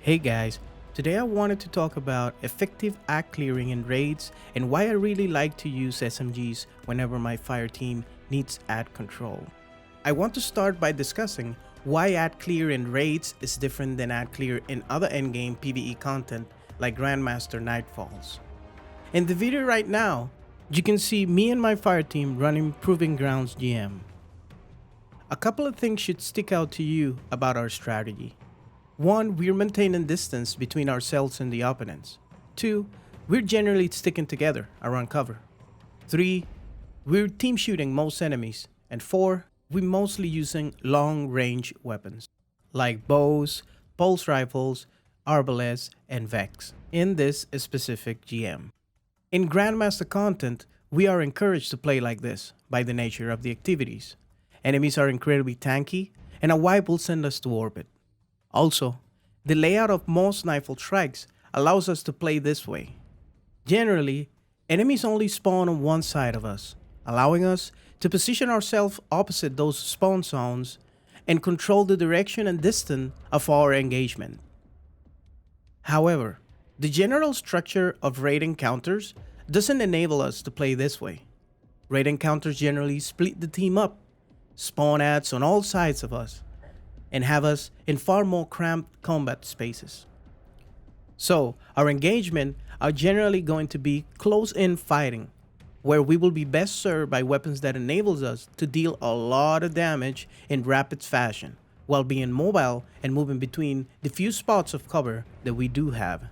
Hey guys, today I wanted to talk about effective ad clearing in raids and why I really like to use SMGs whenever my fire team needs ad control. I want to start by discussing why ad clear in raids is different than ad clear in other endgame PvE content like Grandmaster Nightfalls. In the video right now, you can see me and my fire team running Proving Grounds GM. A couple of things should stick out to you about our strategy. 1. We're maintaining distance between ourselves and the opponents. 2. We're generally sticking together around cover. 3. We're team shooting most enemies. And 4. We're mostly using long-range weapons like bows, pulse rifles, arbalets, and Vex in this specific GM. In Grandmaster content, we are encouraged to play like this by the nature of the activities. Enemies are incredibly tanky, and a wipe will send us to orbit. Also, the layout of most Nightfall strikes allows us to play this way. Generally, enemies only spawn on one side of us, allowing us to position ourselves opposite those spawn zones and control the direction and distance of our engagement. However, the general structure of raid encounters doesn't enable us to play this way. Raid encounters generally split the team up, spawn ads on all sides of us, and have us in far more cramped combat spaces. So, our engagement are generally going to be close-in fighting, where we will be best served by weapons that enables us to deal a lot of damage in rapid fashion, while being mobile and moving between the few spots of cover that we do have.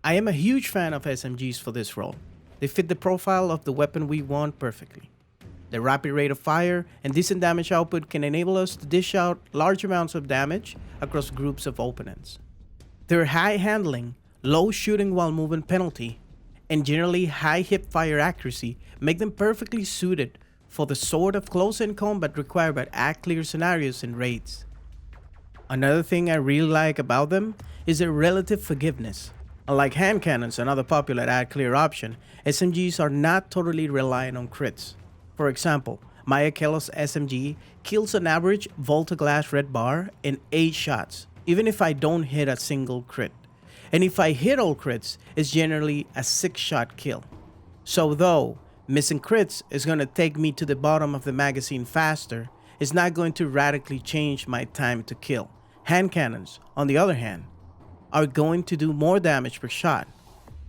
I am a huge fan of SMGs for this role. They fit the profile of the weapon we want perfectly. The rapid rate of fire and decent damage output can enable us to dish out large amounts of damage across groups of opponents. Their high handling, low shooting while moving penalty, and generally high hip fire accuracy make them perfectly suited for the sort of close-in combat required by ad clear scenarios in raids. Another thing I really like about them is their relative forgiveness. Unlike hand cannons and other popular ad clear option, SMGs are not totally reliant on crits. For example, my Akelos SMG kills an average Volta Glass red bar in 8 shots, even if I don't hit a single crit. And if I hit all crits, it's generally a 6-shot kill. So though missing crits is going to take me to the bottom of the magazine faster, it's not going to radically change my time to kill. Hand cannons, on the other hand, are going to do more damage per shot,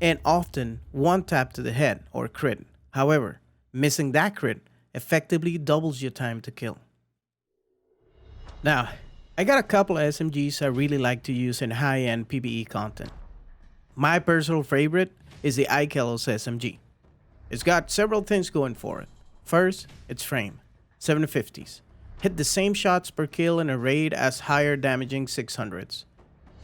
and often one tap to the head or crit. However, missing that crit effectively doubles your time to kill. Now, I got a couple of SMGs I really like to use in high-end PvE content. My personal favorite is the Akelos SMG. It's got several things going for it. First, its frame, 750s. Hit the same shots per kill in a raid as higher damaging 600s.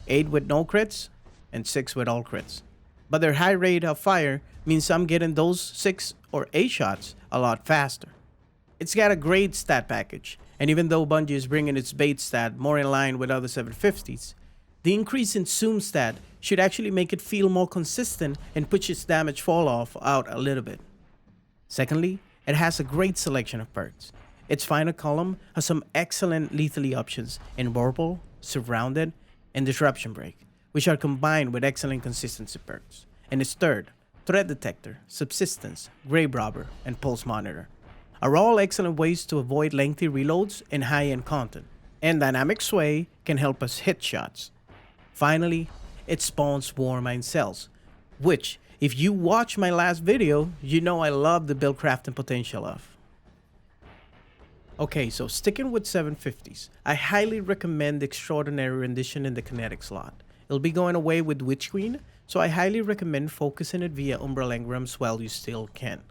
8 with no crits, and 6 with all crits. But their high rate of fire means I'm getting those 6 or 8 shots a lot faster. It's got a great stat package, and even though Bungie is bringing its bait stat more in line with other 750s, the increase in zoom stat should actually make it feel more consistent and push its damage fall off out a little bit. Secondly, it has a great selection of perks. Its final column has some excellent lethally options in Whirlpool, Surrounded, and Disruption Break, which are combined with excellent consistency perks. And its third, Threat Detector, Subsistence, Grave Robber, and Pulse Monitor are all excellent ways to avoid lengthy reloads in high-end content, and Dynamic Sway can help us hit shots. Finally, it spawns Warmind cells, which, if you watch my last video, you know I love the build crafting potential of. Okay, so sticking with 750s, I highly recommend the Extraordinary Rendition in the kinetic slot. It'll be going away with Witch Queen, so I highly recommend focusing it via Umbral Engrams while you still can.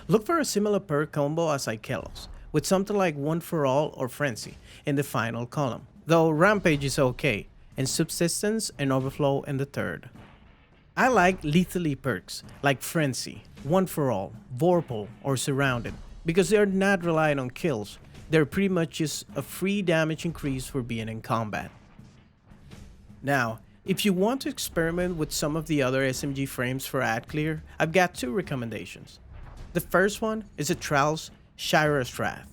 Look for a similar perk combo as Akelos, with something like One for All or Frenzy in the final column, though Rampage is okay, and Subsistence and Overflow in the third. I like lethally perks like Frenzy, One for All, Vorpal, or Surrounded, because they are not reliant on kills. They're pretty much just a free damage increase for being in combat. Now, if you want to experiment with some of the other SMG frames for ad clear, I've got 2 recommendations. The first one is the Trells Shira's Wrath.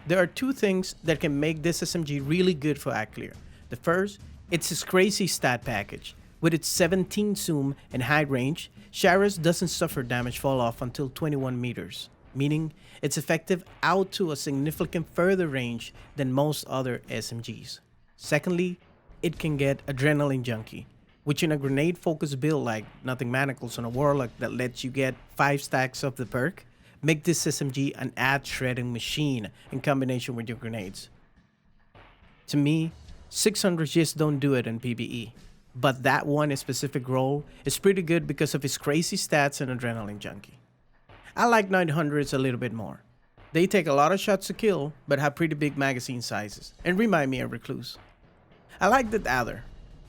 There are 2 things that can make this SMG really good for ad clear. The first It's his crazy stat package. With its 17 zoom and high range, Shoutout doesn't suffer damage fall off until 21 meters, meaning it's effective out to a significant further range than most other SMGs. Secondly, it can get Adrenaline Junkie, which in a grenade focused build like Nothing Manacles on a Warlock that lets you get 5 stacks of the perk, make this SMG an ad shredding machine in combination with your grenades. To me, 600 just don't do it in PvE, but that one specific role is pretty good because of his crazy stats and Adrenaline Junkie. I like 900s a little bit more. They take a lot of shots to kill, but have pretty big magazine sizes, and remind me of Recluse. I like the other.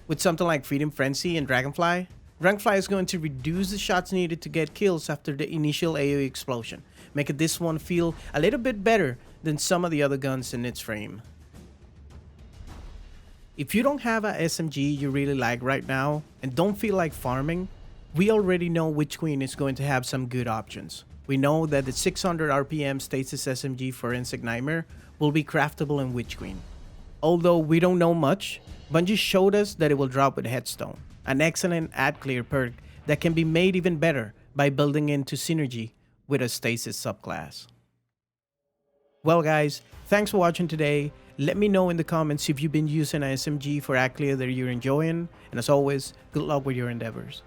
With something like Freedom Frenzy and Dragonfly, Dragonfly is going to reduce the shots needed to get kills after the initial AoE explosion, making this one feel a little bit better than some of the other guns in its frame. If you don't have a SMG you really like right now and don't feel like farming, we already know which queen is going to have some good options. We know that the 600 RPM Stasis SMG Forensic Nightmare will be craftable in Witch Queen. Although we don't know much, Bungie showed us that it will drop with Headstone, an excellent ad clear perk that can be made even better by building into synergy with a Stasis subclass. Well guys, thanks for watching today. Let me know in the comments if you've been using a SMG for ad clear that you're enjoying, and as always, good luck with your endeavors.